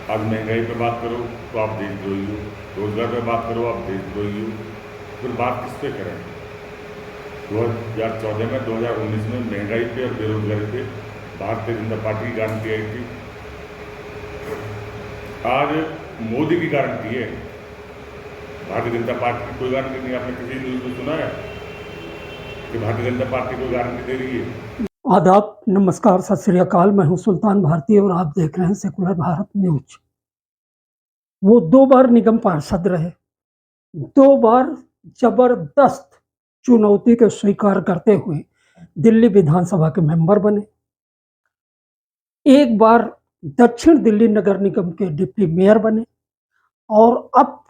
आज महंगाई पे बात करो तो आप देशद्रोही हो, रोजगार पे बात करो आप देशद्रोही हो, फिर बात किस पे करें? 2014 में 2019 में महंगाई पे और बेरोजगारी पे भारतीय जनता पार्टी की गारंटी आई थी। आज मोदी की गारंटी है, भारतीय जनता पार्टी की कोई गारंटी नहीं। आपने किसी न्यूज़ में सुना है कि भारतीय जनता पार्टी कोई गारंटी दे रही है? आदाब, नमस्कार, सत श्री अकाल। मैं हूं सुल्तान भारती और आप देख रहे हैं सेकुलर भारत न्यूज। वो 2 बार निगम पार्षद रहे, 2 बार जबरदस्त चुनौती को स्वीकार करते हुए दिल्ली विधानसभा के मेंबर बने। एक बार दक्षिण दिल्ली नगर निगम के डिप्टी मेयर बने और अब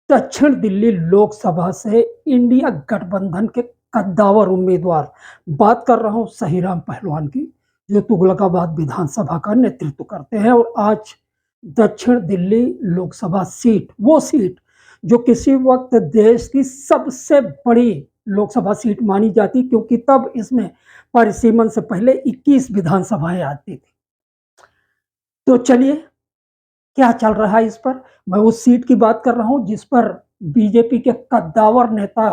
दक्षिण दिल्ली लोकसभा से इंडिया गठबंधन के कद्दावर उम्मीदवार, बात कर रहा हूं सहीराम पहलवान की, जो तुगलकाबाद विधानसभा का नेतृत्व करते हैं। और आज दक्षिण दिल्ली लोकसभा सीट, वो सीट जो किसी वक्त देश की सबसे बड़ी लोकसभा सीट मानी जाती, क्योंकि तब इसमें परिसीमन से पहले 21 विधानसभाएं आती थी। तो चलिए, क्या चल रहा है इस पर। मैं उस सीट की बात कर रहा हूं जिस पर बीजेपी के कद्दावर नेता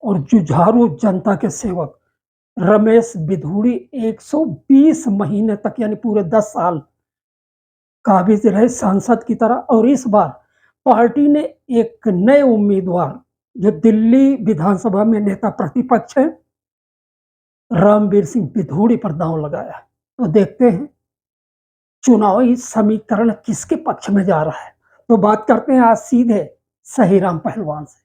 और जुझारू जनता के सेवक रमेश बिधूड़ी 120 महीने तक, यानी पूरे 10 साल काबिज रहे सांसद की तरह। और इस बार पार्टी ने एक नए उम्मीदवार, जो दिल्ली विधानसभा में नेता प्रतिपक्ष है, रामवीर सिंह बिधूड़ी पर दांव लगाया। तो देखते हैं चुनावी समीकरण किसके पक्ष में जा रहा है। तो बात करते हैं आज सीधे सहीराम पहलवान से।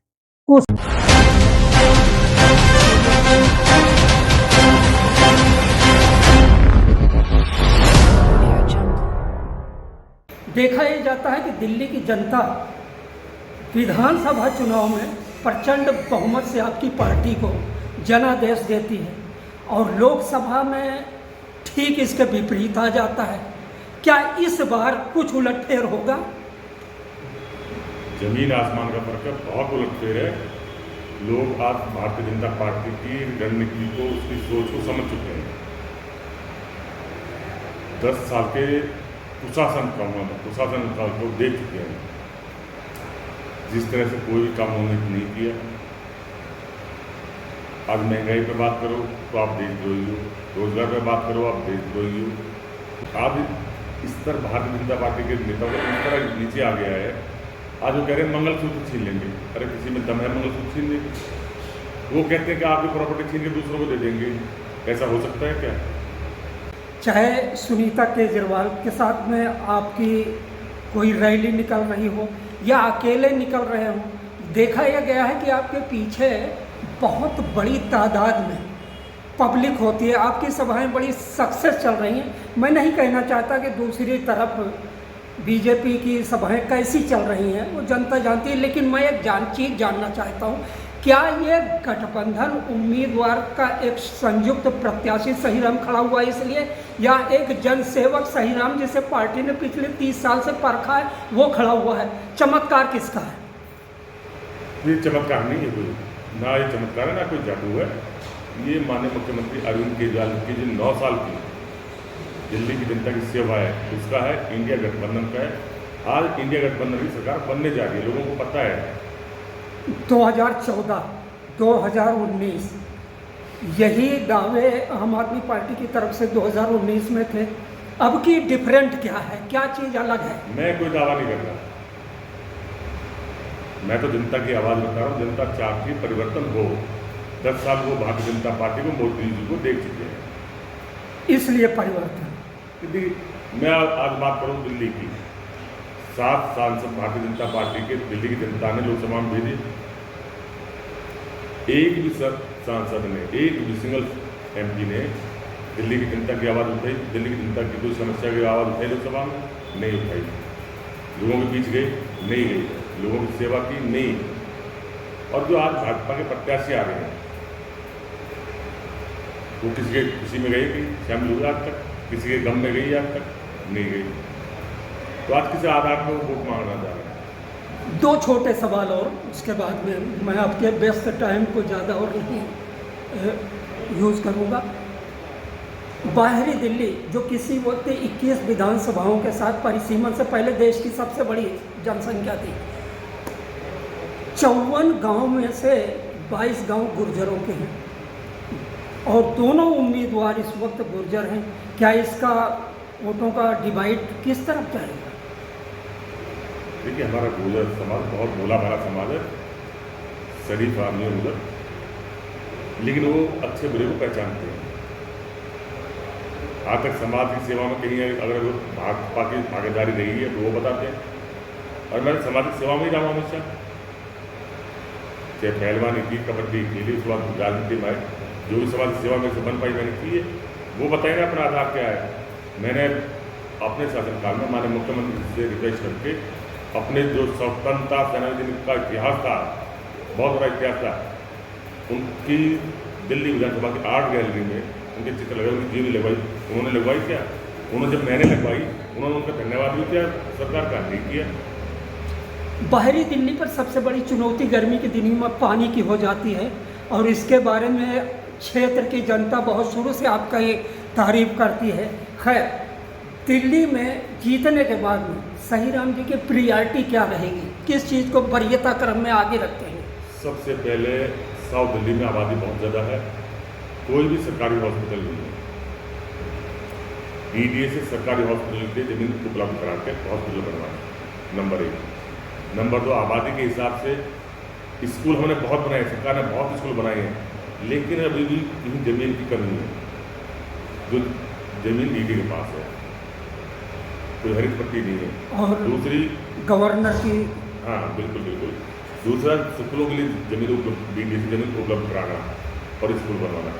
देखा यह जाता है कि दिल्ली की जनता विधानसभा चुनाव में प्रचंड बहुमत से आपकी पार्टी को जनादेश देती है और लोकसभा में ठीक इसके विपरीत आ जाता है। क्या इस बार कुछ उलटफेर होगा? जमीन आसमान का फर्क है, बहुत उलटफेर है। लोग आज भारतीय जनता पार्टी की रणनीति को, उसकी सोच को समझ चुके हैं। 10 साल के कुशासन काल को देख चुके हैं, जिस तरह से कोई भी काम उन्होंने नहीं किया। आज महंगाई पे बात करो तो आप देशद्रोही हो, रोजगार पे बात करो आप देशद्रोही हो। आज इस तरह भारतीय जनता पार्टी के नेताओं का इस तरह नीचे आ गया है। आज वो कह रहे हैं मंगलसूत्र छीन लेंगे। अरे किसी में दम है मंगलसूत्र छीन लेंगे? वो कहते हैं कि आपकी प्रॉपर्टी छीन के दूसरों को दे देंगे। ऐसा हो सकता है क्या? चाहे सुनीता केजरीवाल के साथ में आपकी कोई रैली निकल रही हो या अकेले निकल रहे हो, देखा यह गया है कि आपके पीछे बहुत बड़ी तादाद में पब्लिक होती है। आपकी सभाएं बड़ी सक्सेस चल रही हैं। मैं नहीं कहना चाहता कि दूसरी तरफ बीजेपी की सभाएं कैसी चल रही हैं, वो जनता जानती है। लेकिन मैं एक चीज़ जानना चाहता हूँ, क्या ये गठबंधन उम्मीदवार का एक संयुक्त प्रत्याशी सहीराम खड़ा हुआ है इसलिए, या एक जनसेवक सहीराम जिसे पार्टी ने पिछले 30 साल से परखा है वो खड़ा हुआ है? चमत्कार किसका है? ये चमत्कार नहीं है कोई, ना ये चमत्कार है ना कोई जादू है। ये माननीय मुख्यमंत्री अरविंद केजरीवाल की जो 9 साल की दिल्ली की जनता की सेवा है, उसका है, इंडिया गठबंधन का है। आज इंडिया गठबंधन की सरकार बनने जा रही है, लोगों को पता है। 2014, 2019 यही दावे आम आदमी पार्टी की तरफ से 2019 में थे। अब की डिफरेंट क्या है, क्या चीज़ अलग है? मैं कोई दावा नहीं कर रहा, मैं तो जनता की आवाज़ बता रहा हूँ। जनता चाहती है परिवर्तन हो। 10 साल वो भारतीय जनता पार्टी को, मोदी जी को देख चुके हैं, इसलिए परिवर्तन। मैं आज बात करूँ दिल्ली की, 7 सांसद भारतीय जनता पार्टी के दिल्ली की जनता ने लोकसभा में भेजे। एक भी सांसद ने, एक भी सिंगल एमपी ने दिल्ली की जनता की आवाज़ उठाई, दिल्ली की जनता की कोई समस्या की आवाज़ उठाई लोकसभा में? नहीं उठाई। लोगों के बीच गए? नहीं गए। लोगों की सेवा की? नहीं। और जो आज भाजपा के प्रत्याशी आ रहे हैं, वो किसी के खुशी में गए कि शामिल हुए? आज तक किसी के गम में गई? आज तक नहीं गई। तो आज किसी आधार पर वो वोट मांगना चाह रहे हैं? 2 छोटे सवाल और उसके बाद में मैं आपके व्यस्त टाइम को ज़्यादा और नहीं यूज़ करूँगा। बाहरी दिल्ली जो किसी वक्त 21 विधानसभाओं के साथ परिसीमन से पहले देश की सबसे बड़ी जनसंख्या थी। 54 गांव में से 22 गांव गुर्जरों के हैं और दोनों उम्मीदवार इस वक्त गुर्जर हैं। क्या इसका वोटों का डिवाइड किस तरफ जाएगा? देखिए, हमारा गुर्जर समाज बहुत भोला भाला समाज है, शरीफ आदमी है उधर, लेकिन वो अच्छे बुरे को पहचानते हैं। आज तक समाज की सेवा में कहीं अगर वो भाजपा की भागीदारी रही है तो वो बताते हैं। और मैंने समाज की सेवा में ही रहा हमेशा, चाहे पहलवानी की, कबड्डी खेली, उसके बाद राजनीति में आए, जो भी समाज की सेवा मेरे से बन पाई मैंने की है। वो बताइए ना अपना आधार क्या है। मैंने अपने शासनकाल में माननीय मुख्यमंत्री से रिक्वेस्ट करके अपने जो स्वतंत्रता सेनानी का इतिहास था, बहुत बड़ा इतिहास था, उनकी दिल्ली विधानसभा की आर्ट गैलरी में उनके चित्र लगे, उनकी जीवनी लगवाई। उन्होंने लगवाई क्या? उन्होंने जब मैंने लगवाई, उन्होंने उनका धन्यवाद भी किया, सरकार का नहीं किया। बाहरी दिल्ली पर सबसे बड़ी चुनौती गर्मी के दिनों में पानी की हो जाती है और इसके बारे में क्षेत्र की जनता बहुत शुरू से आपका ये तारीफ करती है। खैर, दिल्ली में जीतने के बाद में सहीराम जी की प्रियॉरिटी क्या रहेगी? किस चीज़ को वरीयता क्रम में आगे रखते हैं? सबसे पहले साउथ दिल्ली में आबादी बहुत ज़्यादा है, कोई भी सरकारी हॉस्पिटल नहीं है। DDA से सरकारी हॉस्पिटल के जमीन उपलब्ध करा के हॉस्पिटल बनवाना, नंबर 1। नंबर 2, आबादी के हिसाब से स्कूल हमने बहुत बनाए, सरकार ने बहुत स्कूल बनाए हैं, लेकिन अभी भी कहीं ज़मीन की कमी है। जो ज़मीन DDA के पास है, कोई हरित पट्टी नहीं है। और दूसरी गवर्नर की, हाँ बिल्कुल बिल्कुल। दूसरा, स्कूलों के लिए जमीन DDA से जमीन उपलब्ध कराना और स्कूल बनवाना।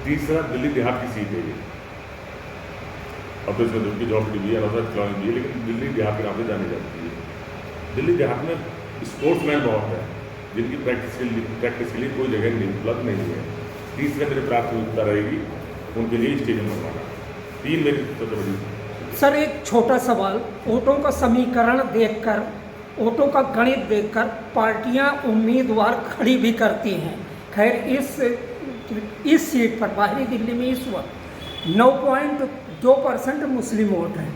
तीसरा, दिल्ली देहात की सीट है ये, अब तो इसमें उनकी जॉब की भी है, अवसर चलाने भी है, लेकिन दिल्ली देहात के नाम से जानी जाती है। दिल्ली देहात में स्पोर्ट्समैन बहुत है, जिनकी प्रैक्टिस के लिए कोई जगह नहीं उपलब्ध नहीं है। तीसरा मेरी प्राथमिकता रहेगी उनके लिए स्टेडियम बनवाना। 3 मेरी सबसे बड़ी। सर एक छोटा सवाल, वोटों का समीकरण देखकर, वोटों का गणित देखकर पार्टियां उम्मीदवार खड़ी भी करती हैं। खैर, इस सीट पर बाहरी दिल्ली में इस वक्त 9.2% मुस्लिम वोट हैं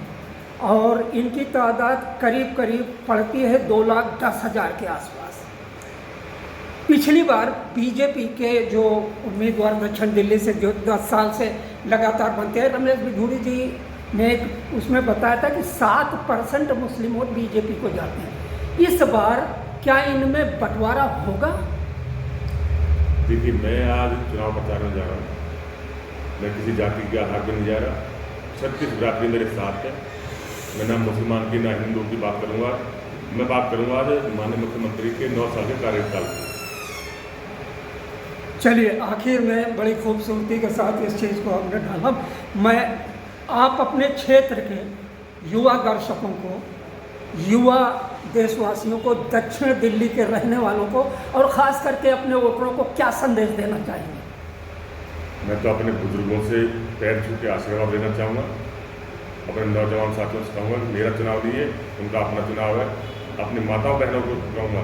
और इनकी तादाद करीब करीब पड़ती है 2,10,000 के आसपास। पिछली बार बीजेपी के जो उम्मीदवार दक्षिण दिल्ली से जो 10 साल से लगातार बनते हैं, रमेश बिधूड़ी जी ने उसमें बताया था कि 7% मुस्लिम वोट बीजेपी को जाते हैं। इस बार क्या इनमें बंटवारा होगा? देखिए, मैं आज चुनाव प्रचार में जा रहा हूँ, मैं किसी जाति के आधार पर नहीं जा रहा। 36 बिरादरी मेरे साथ है। मैं ना मुसलमान की ना हिंदू की बात करूँगा, मैं बात करूँगा आज माननीय मुख्यमंत्री के 9 साल के कार्यकाल की। चलिए, आखिर में बड़ी खूबसूरती के साथ इस चीज़ को हमने डाला। आप अपने क्षेत्र के युवा दर्शकों को, युवा देशवासियों को, दक्षिण दिल्ली के रहने वालों को और ख़ास करके अपने वोटरों को क्या संदेश देना चाहेंगे? मैं तो अपने बुजुर्गों से पैर छू के आशीर्वाद देना चाहूँगा। अपने नौजवान साथियों से कहूँगा कि मेरा चुनाव नहीं है, उनका अपना चुनाव है। अपनी माताओं बहनों को कहूँगा,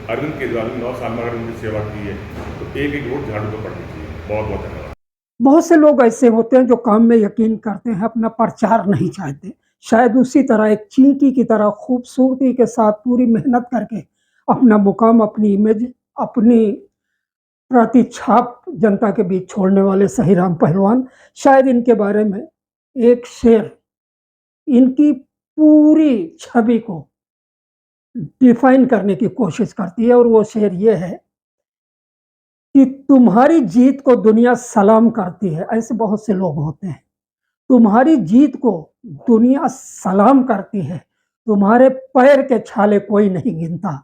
अरविंद केजरीवाल ने 9 साल में अगर उनकी सेवा की है तो एक वोट झाड़ू को पड़नी चाहिए। बहुत बहुत धन्यवाद। बहुत से लोग ऐसे होते हैं जो काम में यकीन करते हैं, अपना प्रचार नहीं चाहते। शायद उसी तरह एक चींटी की तरह खूबसूरती के साथ पूरी मेहनत करके अपना मुकाम, अपनी इमेज, अपनी प्रतिछाप जनता के बीच छोड़ने वाले सहीराम पहलवान, शायद इनके बारे में एक शेर इनकी पूरी छवि को डिफाइन करने की कोशिश करती है और वो शेर ये है कि तुम्हारी जीत को दुनिया सलाम करती है। ऐसे बहुत से लोग होते हैं। तुम्हारी जीत को दुनिया सलाम करती है, तुम्हारे पैर के छाले कोई नहीं गिनता।